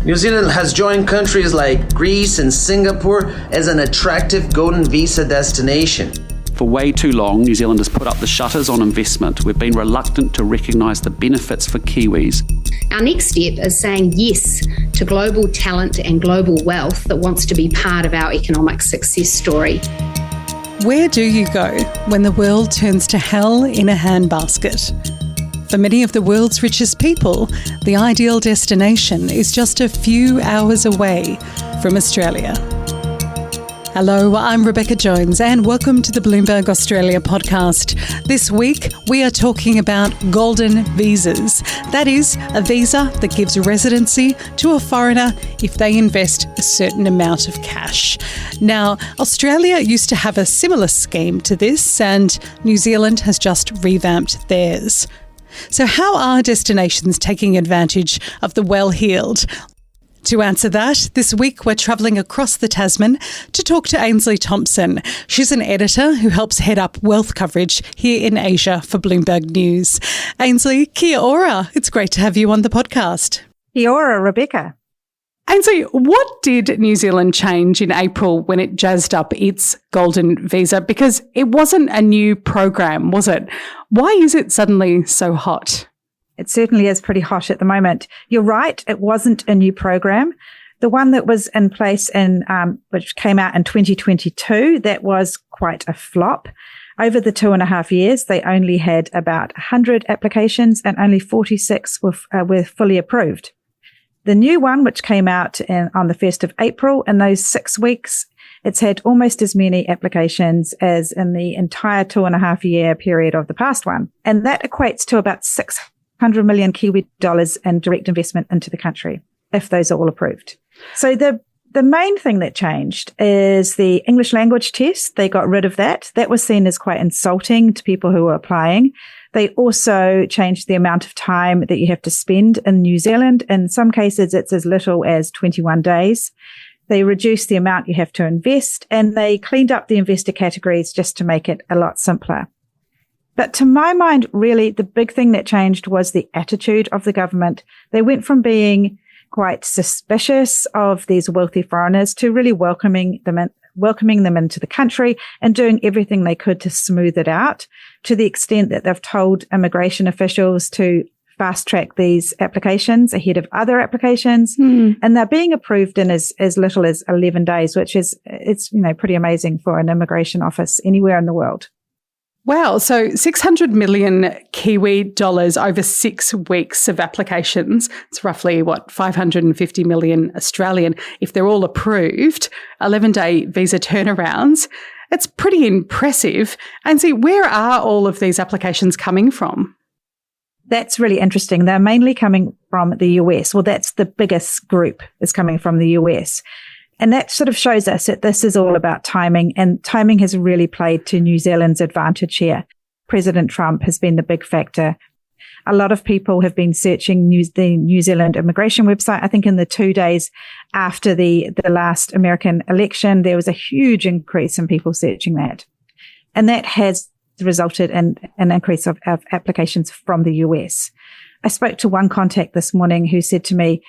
New Zealand has joined countries like Greece and Singapore as an attractive golden visa destination. For way too long, New Zealand has put up the shutters on investment. We've been reluctant to recognise the benefits for Kiwis. Our next step is saying yes to global talent and global wealth that wants to be part of our economic success story. Where do you go when the world turns to hell in a handbasket? For many of the world's richest people, the ideal destination is just a few hours away from Australia. Hello, I'm Rebecca Jones and welcome to the Bloomberg Australia podcast. This week, we are talking about golden visas. That is, a visa that gives residency to a foreigner if they invest a certain amount of cash. Now, Australia used to have a similar scheme to this, and New Zealand has just revamped theirs. So how are destinations taking advantage of the well-heeled? To answer that, this week we're travelling across the Tasman to talk to Ainsley Thomson. She's an editor who helps head up wealth coverage here in Asia for Bloomberg News. Ainsley, kia ora. It's great to have you on the podcast. Kia ora, Rebecca. Ainsley, what did New Zealand change in April when it jazzed up its golden visa? Because it wasn't a new program, was it? Why is it suddenly so hot? It certainly is pretty hot at the moment. You're right, it wasn't a new program. The one that was in place which came out in 2022, that was quite a flop. Over the 2.5 years, they only had about 100 applications and only 46 were fully approved. The new one, which came out on the 1st of April, in those 6 weeks, it's had almost as many applications as in the entire 2.5 year period of the past one. And that equates to about 600 million Kiwi dollars in direct investment into the country, if those are all approved. So the main thing that changed is the English language test. They got rid of that. That was seen as quite insulting to people who were applying. They also changed the amount of time that you have to spend in New Zealand. In some cases, it's as little as 21 days. They reduced the amount you have to invest, and they cleaned up the investor categories just to make it a lot simpler. But to my mind, really, the big thing that changed was the attitude of the government. They went from being quite suspicious of these wealthy foreigners to really welcoming them into the country and doing everything they could to smooth it out, to the extent that they've told immigration officials to fast track these applications ahead of other applications. And they're being approved in as little as 11 days, which is, pretty amazing for an immigration office anywhere in the world. Wow. So 600 million Kiwi dollars over 6 weeks of applications. It's roughly, 550 million Australian. If they're all approved, 11-day visa turnarounds. It's pretty impressive. And see, where are all of these applications coming from? That's really interesting. They're mainly coming from the US. Well, that's the biggest group is coming from the US. And that sort of shows us that this is all about timing, and timing has really played to New Zealand's advantage here. President Trump has been the big factor. A lot of people have been searching the New Zealand immigration website. I think in the 2 days after the last American election, there was a huge increase in people searching that. And that has resulted in an increase of applications from the US. I spoke to one contact this morning who said to me,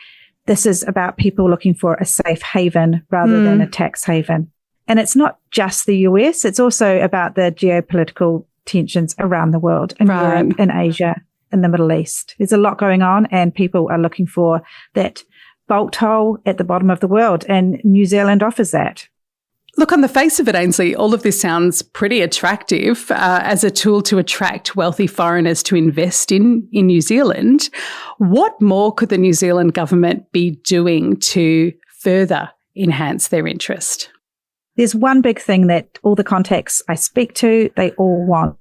this is about people looking for a safe haven rather than a tax haven. And it's not just the US, it's also about the geopolitical tensions around the world, in Europe, in Asia, in the Middle East. There's a lot going on, and people are looking for that bolt hole at the bottom of the world, and New Zealand offers that. Look, on the face of it, Ainsley, all of this sounds pretty attractive as a tool to attract wealthy foreigners to invest in New Zealand. What more could the New Zealand government be doing to further enhance their interest? There's one big thing that all the contacts I speak to, they all want,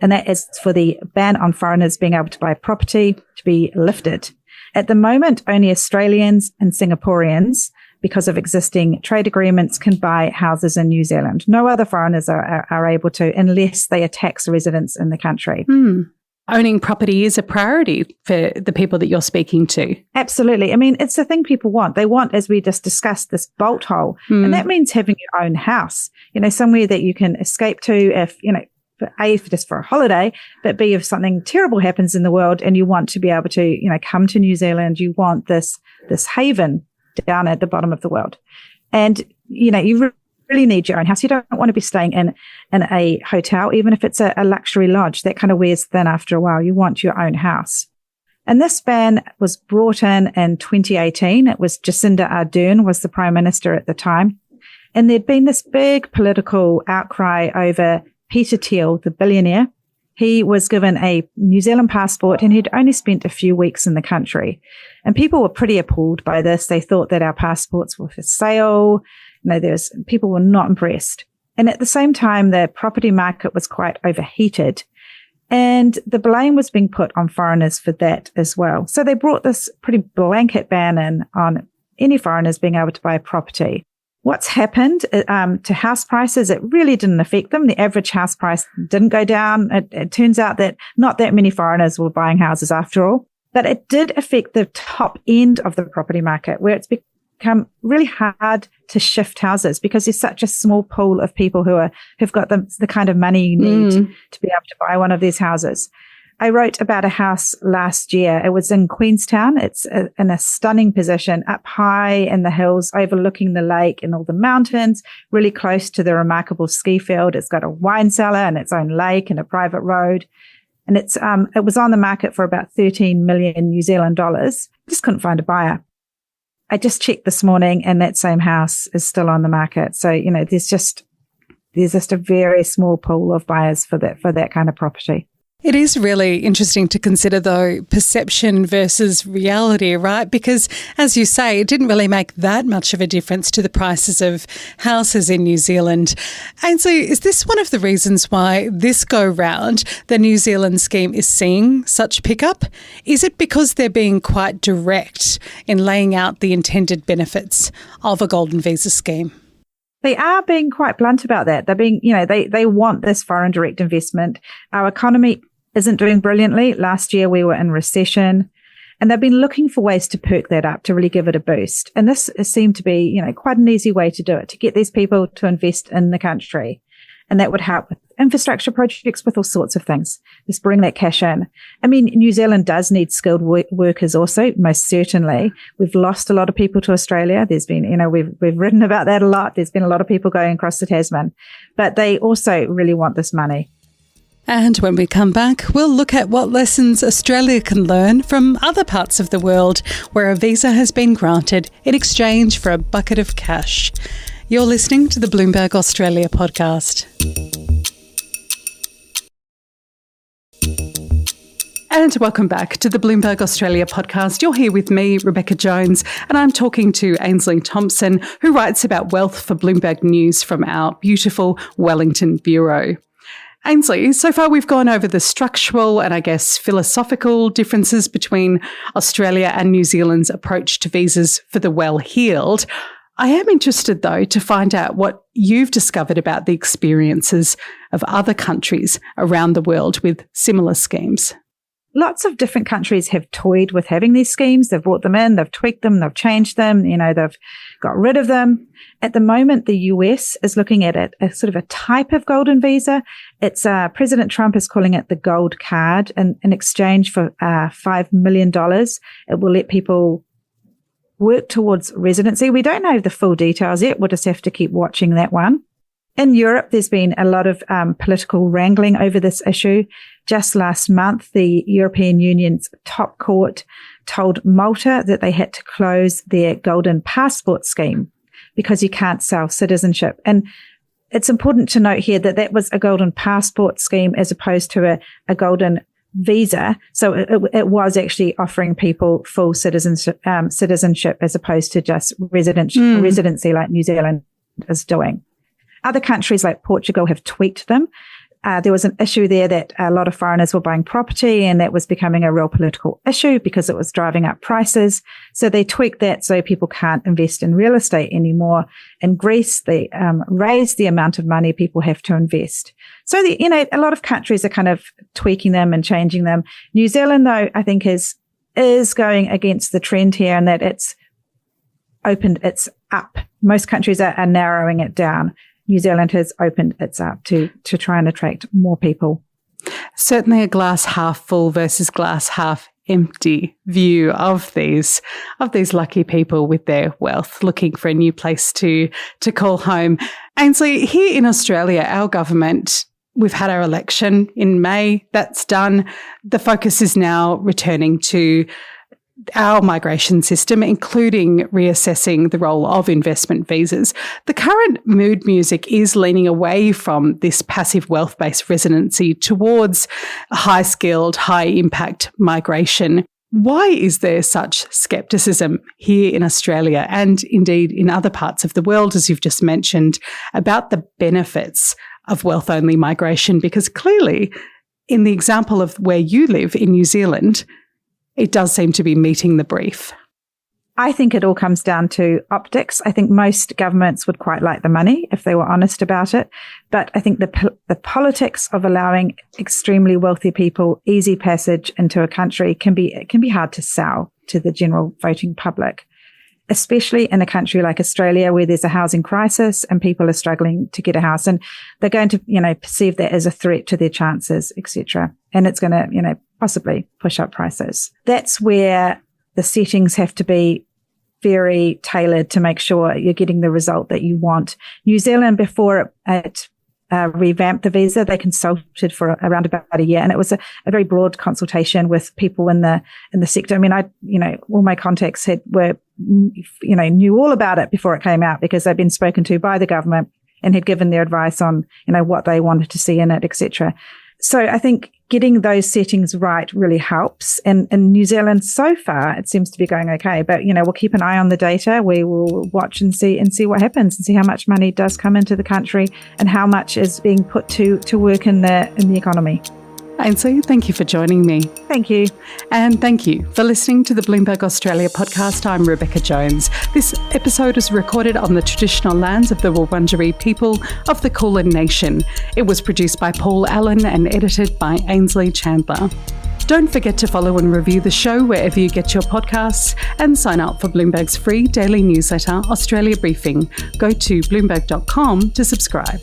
and that is for the ban on foreigners being able to buy property to be lifted. At the moment, only Australians and Singaporeans, because of existing trade agreements, can buy houses in New Zealand. No other foreigners are able to, unless they are tax residents in the country. Owning property is a priority for the people that you're speaking to. Absolutely. I mean, it's the thing people want. They want, as we just discussed, this bolt hole. And that means having your own house, somewhere that you can escape to if, just for a holiday, but B, if something terrible happens in the world and you want to be able to, come to New Zealand, you want this haven down at the bottom of the world. And, you really need your own house. You don't want to be staying in a hotel, even if it's a luxury lodge. That kind of wears thin after a while. You want your own house. And this ban was brought in 2018. It was Jacinda Ardern was the Prime Minister at the time. And there'd been this big political outcry over Peter Thiel, the billionaire. He was given a New Zealand passport and he'd only spent a few weeks in the country. And people were pretty appalled by this. They thought that our passports were for sale. People were not impressed. And at the same time, the property market was quite overheated. And the blame was being put on foreigners for that as well. So they brought this pretty blanket ban in on any foreigners being able to buy a property. What's happened to house prices? It really didn't affect them. The average house price didn't go down. It turns out that not that many foreigners were buying houses after all. But it did affect the top end of the property market, where it's become really hard to shift houses because there's such a small pool of people who've got the kind of money you need to be able to buy one of these houses. I wrote about a house last year. It was in Queenstown. It's in a stunning position up high in the hills, overlooking the lake and all the mountains, really close to the remarkable ski field. It's got a wine cellar and its own lake and a private road. And it was on the market for about 13 million New Zealand dollars. Just couldn't find a buyer. I just checked this morning and that same house is still on the market. So, there's just a very small pool of buyers for that kind of property. It is really interesting to consider, though, perception versus reality, right? Because, as you say, it didn't really make that much of a difference to the prices of houses in New Zealand. Ainsley, is this one of the reasons why this go-round, the New Zealand scheme is seeing such pickup? Is it because they're being quite direct in laying out the intended benefits of a golden visa scheme? They are being quite blunt about that. They're being, they want this foreign direct investment. Our economy isn't doing brilliantly. Last year we were in recession and they've been looking for ways to perk that up, to really give it a boost. And this seemed to be, quite an easy way to do it, to get these people to invest in the country. And that would help with infrastructure projects, with all sorts of things. Just bring that cash in. I mean, New Zealand does need skilled workers also, most certainly. We've lost a lot of people to Australia. There's been, we've written about that a lot. There's been a lot of people going across the Tasman, but they also really want this money. And when we come back, we'll look at what lessons Australia can learn from other parts of the world where a visa has been granted in exchange for a bucket of cash. You're listening to the Bloomberg Australia podcast. And welcome back to the Bloomberg Australia podcast. You're here with me, Rebecca Jones, and I'm talking to Ainsley Thomson, who writes about wealth for Bloomberg News from our beautiful Wellington bureau. Ainsley, so far we've gone over the structural and I guess philosophical differences between Australia and New Zealand's approach to visas for the well-heeled. I am interested, though, to find out what you've discovered about the experiences of other countries around the world with similar schemes. Lots of different countries have toyed with having these schemes. They've brought them in, they've tweaked them, they've changed them, they've got rid of them. At the moment, the US is looking at it as sort of a type of golden visa. It's President Trump is calling it the gold card, and in exchange for $5 million, it will let people work towards residency. We don't know the full details yet. We'll just have to keep watching that one. In Europe, there's been a lot of political wrangling over this issue. Just last month, the European Union's top court told Malta that they had to close their golden passport scheme because you can't sell citizenship. And it's important to note here that that was a golden passport scheme as opposed to a golden visa. So it was actually offering people full citizenship as opposed to just residency like New Zealand is doing. Other countries like Portugal have tweaked them. There was an issue there that a lot of foreigners were buying property and that was becoming a real political issue because it was driving up prices. So they tweaked that so people can't invest in real estate anymore. In Greece, they raised the amount of money people have to invest. So, a lot of countries are kind of tweaking them and changing them. New Zealand, though, I think is going against the trend here in that it's up. Most countries are narrowing it down. New Zealand has opened its up to try and attract more people. Certainly a glass half full versus glass half empty view of these lucky people with their wealth looking for a new place to call home. Ainsley, here in Australia, our government, we've had our election in May. That's done. The focus is now returning to our migration system, including reassessing the role of investment visas. The current mood music is leaning away from this passive wealth-based residency towards high-skilled, high-impact migration. Why is there such scepticism here in Australia and indeed in other parts of the world, as you've just mentioned, about the benefits of wealth-only migration? Because clearly, in the example of where you live in New Zealand, it does seem to be meeting the brief. I think it all comes down to optics. I think most governments would quite like the money if they were honest about it. But I think the politics of allowing extremely wealthy people easy passage into a country can be hard to sell to the general voting public, especially in a country like Australia where there's a housing crisis and people are struggling to get a house, and they're going to, perceive that as a threat to their chances, etc. And it's going to, possibly push up prices. That's where the settings have to be very tailored to make sure you're getting the result that you want. New Zealand, before it revamped the visa, they consulted for around about a year, and it was a very broad consultation with people in the sector. I mean, all my contacts knew all about it before it came out because they'd been spoken to by the government and had given their advice on, what they wanted to see in it, etc. So I think getting those settings right really helps. And in New Zealand, so far, it seems to be going okay. But, we'll keep an eye on the data. We will watch and see what happens and see how much money does come into the country and how much is being put to work in the economy. Ainsley, thank you for joining me. Thank you. And thank you for listening to the Bloomberg Australia podcast. I'm Rebecca Jones. This episode is recorded on the traditional lands of the Wurundjeri people of the Kulin Nation. It was produced by Paul Allen and edited by Ainsley Chandler. Don't forget to follow and review the show wherever you get your podcasts and sign up for Bloomberg's free daily newsletter, Australia Briefing. Go to bloomberg.com to subscribe.